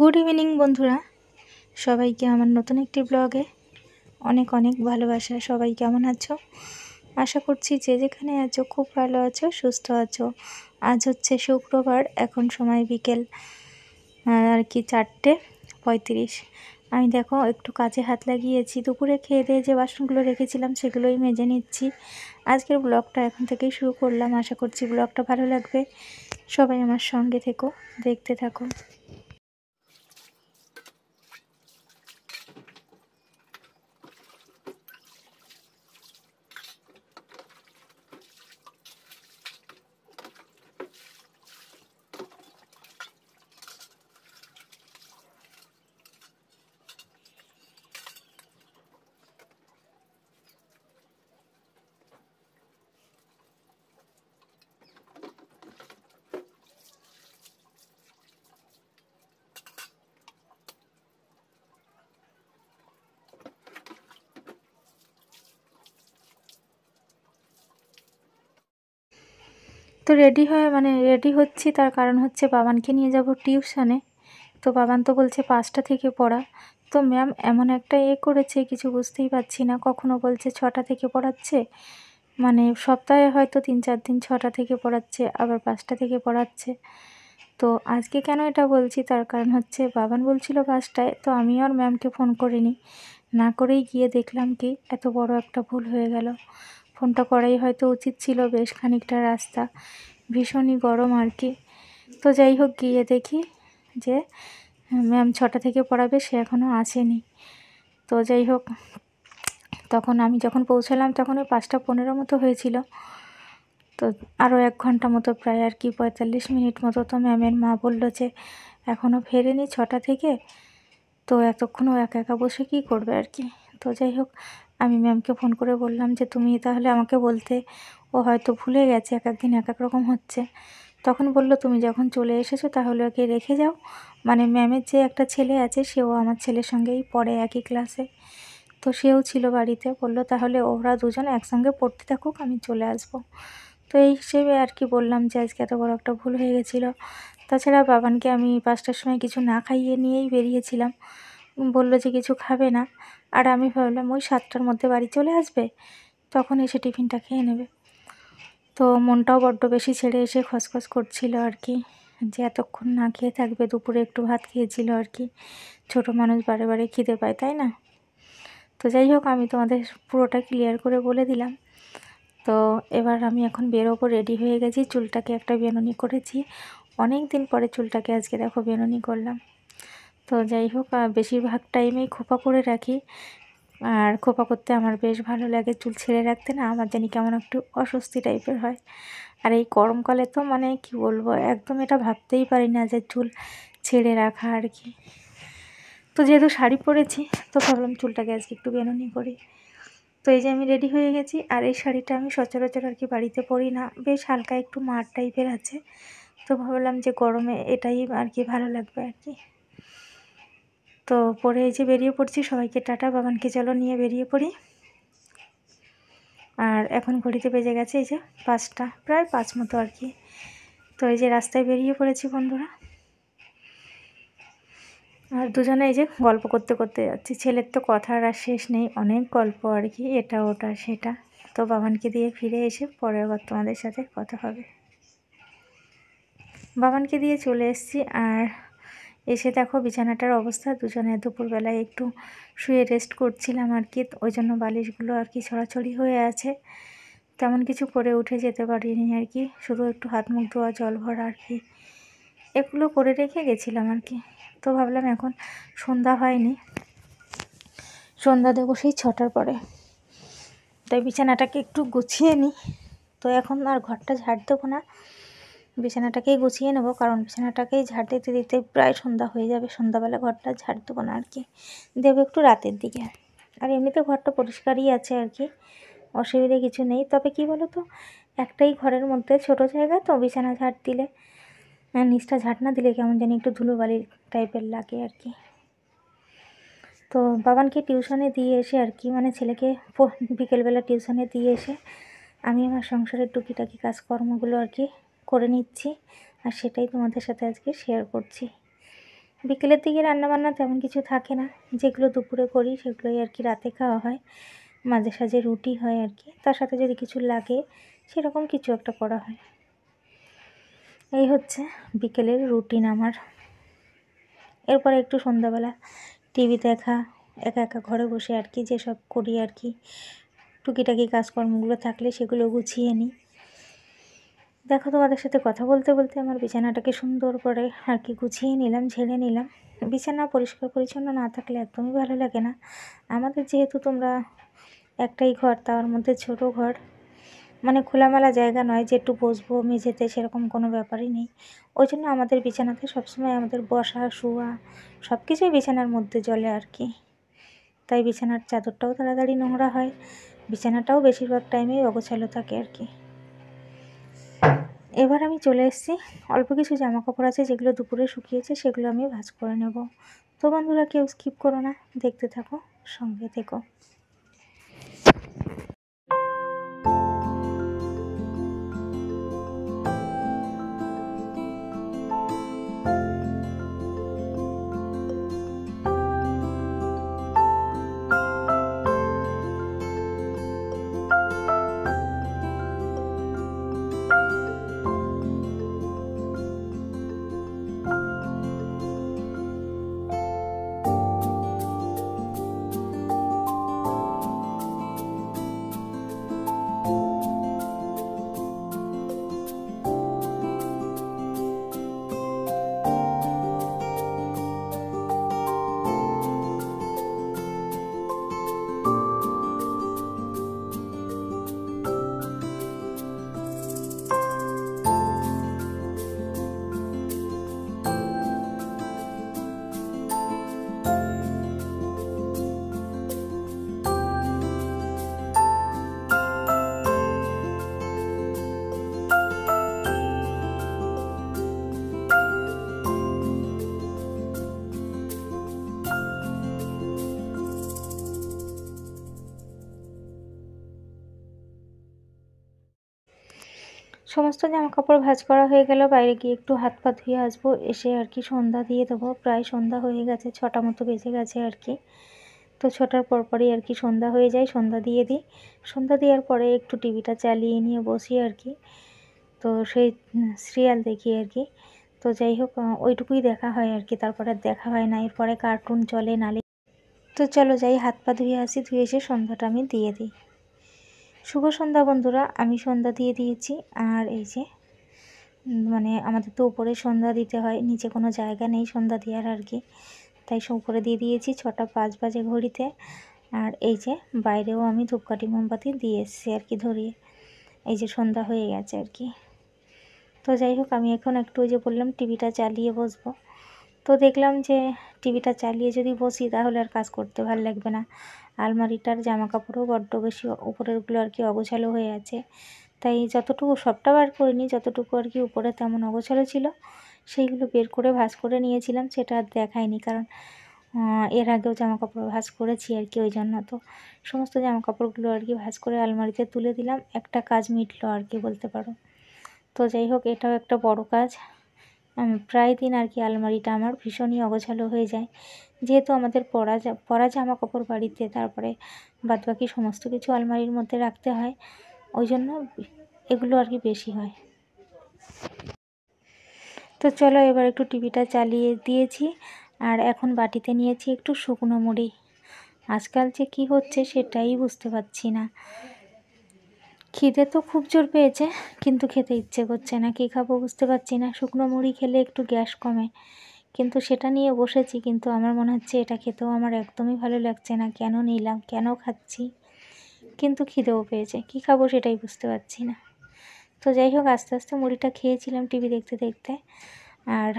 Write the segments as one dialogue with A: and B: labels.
A: Good evening বন্ধুরা, সবাইকে আমার নতুন একটি ব্লগে অনেক অনেক ভালোবাসা। সবাই কেমন আছো? আশা করছি যে যেখানে আছো খুব ভালো আছো, সুস্থ আছো। আজ হচ্ছে শুক্রবার, এখন সময় বিকেল 4:35। আমি দেখো একটু কাজে হাত লাগিয়েছি। দুপুরে খেয়ে দিয়ে যে বাসনগুলো রেখেছিলাম সেগুলোই মেজে নিচ্ছি। আজকের ব্লগটা এখন থেকেই শুরু করলাম। আশা করছি ব্লগটা ভালো লাগবে। সবাই আমার সঙ্গে থেকো, দেখতে থাকো। তো রেডি হচ্ছি, তার কারণ হচ্ছে বাবানকে নিয়ে যাব টিউশনে। তো বাবান তো বলছে 5টা থেকে পড়া। তো ম্যাম এমন একটা করেছে, কিছু বুঝতেই পারছি না। কখনো বলছে 6টা থেকে পড়াচ্ছে, মানে সপ্তাহে হয়তো 3-4 দিন 6টা থেকে পড়াচ্ছে, আবার 5টা থেকে পড়াচ্ছে। তো আজকে কেন এটা বলছি, তার কারণ হচ্ছে বাবান বলছিল 5টায়। তো আমি আর ম্যামকে ফোন করিনি, না করেই গিয়ে দেখলাম কি এত বড় একটা ভুল হয়ে গেল। ফোনটা করাই হয়তো উচিত ছিল, বেশ খানিকটা রাস্তা, ভীষণই গরম আর কি। তো যাই হোক, গিয়ে দেখি যে ম্যাম 6টা থেকে পড়াবে, সে এখনও আসেনি। তো যাই হোক, তখন আমি যখন পৌঁছালাম তখন ওই 5টা 15 মতো হয়েছিল। তো আরও 1 ঘন্টা মতো, প্রায় আর কি 45 মিনিট মতো। তো ম্যামের মা বলল যে এখনও ফেরেনি 6টা থেকে, তো এতক্ষণও একা একা বসে কী করবে আর কি। তো যাই হোক, আমি ম্যামকে ফোন করে বললাম যে তুমি তাহলে আমাকে বলতে, ও হয়তো ভুলে গেছে, এক একদিন এক এক রকম হচ্ছে। তখন বলল তুমি যখন চলে এসেছো তাহলে ওকে রেখে যাও। মানে ম্যামের যে একটা ছেলে আছে, সেও আমার ছেলের সঙ্গেই পড়ে একই ক্লাসে। তো সেও ছিল বাড়িতে। বলল তাহলে ওরা দুজন একসঙ্গে পড়তে থাকুক, আমি চলে আসবো। তো এই হিসেবে আর কি বললাম যে আজকে এত বড় একটা ভুল হয়ে গেছিলো। তাছাড়া বাবানকে আমি 5টার সময় কিছু না খাইয়ে নিয়েই বেরিয়েছিলাম। বলল যে কিছু খাবে না, আর আমি ভাবলাম ওই 7টার মধ্যে বাড়ি চলে আসবে, তখন এসে টিফিনটা খেয়ে নেবে। তো মনটাও বড্ড বেশি ছেড়ে এসে খসখস করছিল আর কি, যে এতক্ষণ না খেয়ে থাকবে। দুপুরে একটু ভাত খেয়েছিল আর কি। ছোটো মানুষ বারে বারে খিদে পায়, তাই না? তো যাই হোক, আমি তোমাদের পুরোটা ক্লিয়ার করে বলে দিলাম। তো এবার আমি এখন বেরোবো, রেডি হয়ে গেছি। চুলটাকে একটা বেনুনি করেছি, অনেক দিন পরে চুলটাকে আজকে দেখো বেনুনি করলাম। তো যাই হোক, বেশিরভাগ টাইমেই খোপা করে রাখি, আর খোপা করতে আমার বেশ ভালো লাগে। চুল ছেড়ে রাখতে না আমার জানি কেমন একটু অস্বস্তি টাইপের হয়। আর এই গরমকালে তো মানে কি বলবো, একদম এটা ভাবতেই পারি না যে চুল ছেড়ে রাখা আর কি। তো যেহেতু শাড়ি পরেছি, তো ভাবলাম চুলটাকে আজকে একটু বেনুনি করি। তো এই যে আমি রেডি হয়ে গেছি। আর এই শাড়িটা আমি সচরাচর আর কি বাড়িতে পরি না, বেশ হালকা একটু মার টাইপের আছে। তো ভাবলাম যে গরমে এটাই আর কি ভালো লাগবে আর কি। তো পরে এই যে বেরিয়ে পড়ছি, সবাইকে টাটা, বাবানকে চলো নিয়ে বেরিয়ে পড়ি। আর এখন ঘড়িতে বেজে গেছে এই যে 5টা, প্রায় 5 মতো আর কি। তো এই যে রাস্তায় বেরিয়ে পড়েছি বন্ধুরা। আর দুজনে এই যে গল্প করতে করতে যাচ্ছি। ছেলের তো কথার আর শেষ নেই, অনেক গল্প আর কি, এটা ওটা সেটা। তো বাবানকে দিয়ে ফিরে এসে পরে আবার তোমাদের সাথে কথা হবে। বাবানকে দিয়ে চলে এসেছি, আর এসে দেখো বিছানাটার অবস্থা। দুজনে দুপুরবেলায় একটু শুয়ে রেস্ট করছিলাম আর কি, ওই জন্য বালিশগুলো আর কি ছড়াছড়ি হয়ে আছে। তেমন কিছু করে উঠে যেতে পারিনি আর কি, শুধু একটু হাত মুখ ধোয়া, জল ভরা আর কি, এগুলো করে রেখে গেছিলাম আর কি। তো ভাবলাম এখন সন্ধ্যা হয়নি, সন্ধ্যা দেবো সেই 6টার পরে, তাই বিছানাটাকে একটু গুছিয়ে নিই। তো এখন আর ঘরটা ঝাড় দেবো না, বিছানাটাকেই গুছিয়ে নেবো, কারণ বিছানাটাকেই ঝাড় দিতে দিতে প্রায় সন্ধ্যা হয়ে যাবে। সন্ধ্যাবেলা ঘরটা ঝাড় দেবো না আর কি, দেবো একটু রাতের দিকে। আর এমনিতে ঘরটা পরিষ্কারই আছে আর কি, অসুবিধে কিছু নেই। তবে কি বলো তো, একটাই ঘরের মধ্যে ছোট জায়গা, তো বিছানা ঝাড় দিলে, নিচটা ঝাড় না দিলে কেমন জানি একটু ধুলোবালি টাইপের লাগে আর কি। তো বাবানকে টিউশনে দিয়ে এসে আর কি, মানে ছেলেকে বিকেলবেলা টিউশনে দিয়ে এসে আমি আমার সংসারের টুকিটাকি কাজকর্মগুলো আর কি করে নিচ্ছি, আর সেটাই তোমাদের সাথে আজকে শেয়ার করছি। বিকেলের দিকে রান্নাবান্না তেমন কিছু থাকে না, যেগুলো দুপুরে করি সেগুলোই আর কি রাতে খাওয়া হয়। মাঝে সাঝে রুটি হয় আর কি, তার সাথে যদি কিছু লাগে সেরকম কিছু একটা করা হয়। এই হচ্ছে বিকেলের রুটিন আমার। এরপরে একটু সন্ধ্যাবেলা টিভি দেখা, একা একা ঘরে বসে আর কি যেসব করি আর কি, টুকিটাকি কাজকর্মগুলো থাকলে সেগুলো গুছিয়ে নিই। দেখো, তোমাদের সাথে কথা বলতে বলতে আমার বিছানাটাকে সুন্দর করে আর কি গুছিয়ে নিলাম, ঝেড়ে নিলাম। বিছানা পরিষ্কার পরিচ্ছন্ন না থাকলে একদমই ভালো লাগে না। আমাদের যেহেতু তোমরা একটাই ঘর, তার মধ্যে ছোট ঘর, মানে খোলামেলা জায়গা নয় যে একটু বসবো মেঝেতে, সেরকম কোনো ব্যাপারই নেই। ওই জন্য আমাদের বিছানাতে সবসময় আমাদের বসা শোয়া সব কিছুই বিছানার মধ্যে চলে আর কি। তাই বিছানার চাদরটাও তাড়াতাড়ি নোংরা হয়, বিছানাটাও বেশিরভাগ টাইমেই অগোছালো থাকে আর কি। এবার আমি চলে এসেছি, অল্প কিছু জামা কাপড় আছে যেগুলো দুপুরে শুকিয়েছে, সেগুলো আমি ভাঁজ করে নেব। তো বন্ধুরা, কেউ স্কিপ করো না, দেখতে থাকো, সঙ্গে থেকো। সমস্ত জামা কাপড় ভাঁজ করা হয়ে গেল, বাইরে গিয়ে একটু হাত পা ধুয়ে আসবো, এসে আর কি সন্ধ্যা দিয়ে দেবো। প্রায় সন্ধ্যা হয়ে গেছে, 6টা মতো বেজে গেছে আর কি। তো 6টার পরপরই আর কি সন্ধ্যা হয়ে যায়, সন্ধ্যা দিয়ে দিই। সন্ধ্যা দেওয়ার পরে একটু টিভিটা চালিয়ে নিয়ে বসি আর কি। তো সেই সিরিয়াল দেখি আর কি। তো যাই হোক, ওইটুকুই দেখা হয় আর কি, তারপরে আর দেখা হয় না। এরপরে কার্টুন চলে নালে। তো চলো যাই, হাত পা ধুয়ে আসি, ধুয়ে এসে সন্ধ্যাটা আমি দিয়ে দিই। শুভ সন্ধ্যা বন্ধুরা, আমি সন্ধ্যা দিয়ে দিয়েছি। আর এই যে মানে আমাদের তো উপরে সন্ধ্যা দিতে হয়, নিচে কোনো জায়গা নেই সন্ধ্যা দেওয়ার আর কি, তাই উপরে দিয়ে দিয়েছি। 6টা 5 বাজে ঘড়িতে। আর এই যে বাইরেও আমি ধূপকাঠি মোমবাতি দিয়ে এসেছি আর কি ধরিয়ে। এই যে সন্ধ্যা হয়ে গেছে আর কি। তো যাই হোক, আমি এখন একটু ওই যে বললাম টিভিটা চালিয়ে বসবো। তো দেখলাম যে টিভিটা চালিয়ে যদি বসি তাহলে আর কাজ করতে ভালো লাগবে না। আলমারিটার জামা কাপড়ও বড্ড বেশি উপরেরগুলো আর কি অগোছালো হয়ে আছে, তাই যতটুকু, সবটা বার করিনি, যতটুকু আর কি উপরে তেমন অগোছালো ছিল সেইগুলো বের করে ভাঁজ করে নিয়েছিলাম। সেটা আর দেখাইনি, কারণ এর আগেও জামা কাপড় ভাঁজ করেছি আর কি, ওই জন্য। তো সমস্ত জামা কাপড়গুলো আর কি ভাঁজ করে আলমারিতে তুলে দিলাম, একটা কাজ মিটলো আর কি বলতে পারো। তো যাই হোক, এটাও একটা বড় কাজ। প্রায় দিন আর কি আলমারিটা আমার ভীষণই অগোছালো হয়ে যায়, যেহেতু আমাদের পরা জামা কাপড় বাড়িতে, তারপরে বাদবাকি সমস্ত কিছু আলমারির মধ্যে রাখতে হয়, ওই জন্য এগুলো আর কি বেশি হয়। তো চলো, এবার একটু টিভিটা চালিয়ে দিয়েছি, আর এখন বাটিতে নিয়েছি একটু শুকনো মুড়ি। আজকাল যে কী হচ্ছে সেটাই বুঝতে পারছি না। খিদে তো খুব জোর পেয়েছে, কিন্তু খেতে ইচ্ছে করছে না। কী খাবো বুঝতে পারছি না। শুকনো মুড়ি খেলে একটু গ্যাস কমে, কিন্তু সেটা নিয়ে বসেছি, কিন্তু আমার মনে হচ্ছে এটা খেতেও আমার একদমই ভালো লাগছে না। কেন নিলাম, কেন খাচ্ছি, কিন্তু খিদেও পেয়েছে, কী খাবো সেটাই বুঝতে পারছি না। তো যাই হোক, আস্তে আস্তে মুড়িটা খেয়েছিলাম টিভি দেখতে দেখতে। আর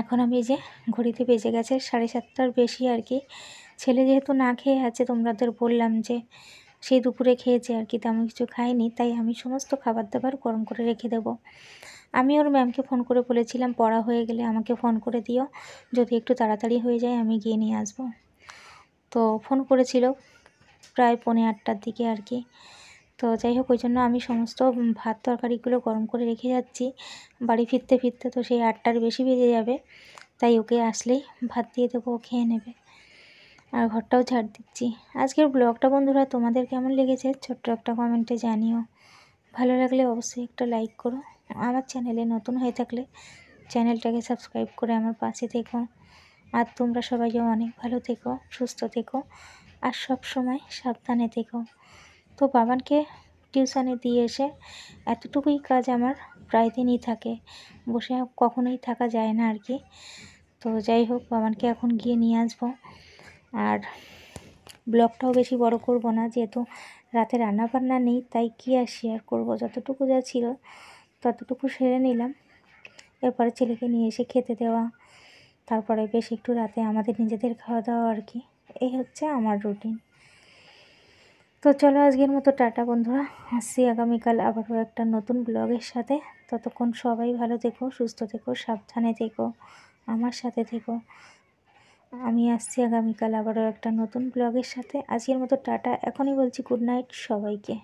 A: এখন আমি যে ঘড়িতে বেজে গেছে 7:30টার বেশি আর কি। ছেলে যেহেতু না খেয়ে আছে, তোমাদের বললাম যে সেই দুপুরে খেয়েছে আর কি, তেমন কিছু খাইনি, তাই আমি সমস্ত খাবার দাবার গরম করে রেখে দেবো। আমি ওর ম্যামকে ফোন করে বলেছিলাম পড়া হয়ে গেলে আমাকে ফোন করে দিও, যদি একটু তাড়াতাড়ি হয়ে যায় আমি গিয়ে নিয়ে আসবো। তো ফোন করেছিল প্রায় 7:45টার দিকে আর কি। তো যাই হোক, ওই জন্য আমি সমস্ত ভাত তরকারিগুলো গরম করে রেখে যাচ্ছি। বাড়ি ফিরতে ফিরতে তো সেই 8টার বেশি বেজে যাবে। তাই ওকে আসলেই ভাত দিয়ে দেবো, ও খেয়ে নেবে। আর ঘরটাও ঝাড় দিচ্ছি। আজকের ব্লগটা বন্ধুরা তোমাদের কেমন লেগেছে ছোট্ট একটা কমেন্টে জানিও। ভালো লাগলে অবশ্যই একটা লাইক করো। আমার চ্যানেলে নতুন হয়ে থাকলে চ্যানেলটাকে সাবস্ক্রাইব করে আমার পাশে থেকো। আর তোমরা সবাইকে অনেক ভালো থেকো, সুস্থ থেকো, আর সব সময় সাবধানে থেকো। তো বাবানকে টিউশনে দিয়ে এসে এতটুকুই কাজ আমার প্রায় দিনই থাকে, বসে কখনোই থাকা যায় না আর কি। তো যাই হোক, বাবানকে এখন গিয়ে নিয়ে আসবো। আর ব্লগটাও বেশি বড় করব না, যেহেতু রাতে রান্নাবান্না নেই, তাই কি আর শেয়ার করব, যতটুকু যা ছিল ততটুকু সেরে নিলাম। এরপরে ছেলেকে নিয়ে এসে খেতে দেওয়া, তারপরে বেশ একটু রাতে আমাদের নিজেদের খাওয়া দাওয়া আর কি। এই হচ্ছে আমার রুটিন। তো চলো আজকের মতো টাটা বন্ধুরা, আসছি আগামীকাল আবারও একটা নতুন ব্লগের সাথে। ততক্ষণ সবাই ভালো থেকো, সুস্থ থেকো, সাবধানে থেকো, আমার সাথে থেকো। আমি আসছি আগামীকাল আবারও একটা নতুন ব্লগের সাথে। আজকের মতো টাটা, এখনই বলছি গুড নাইট সবাইকে।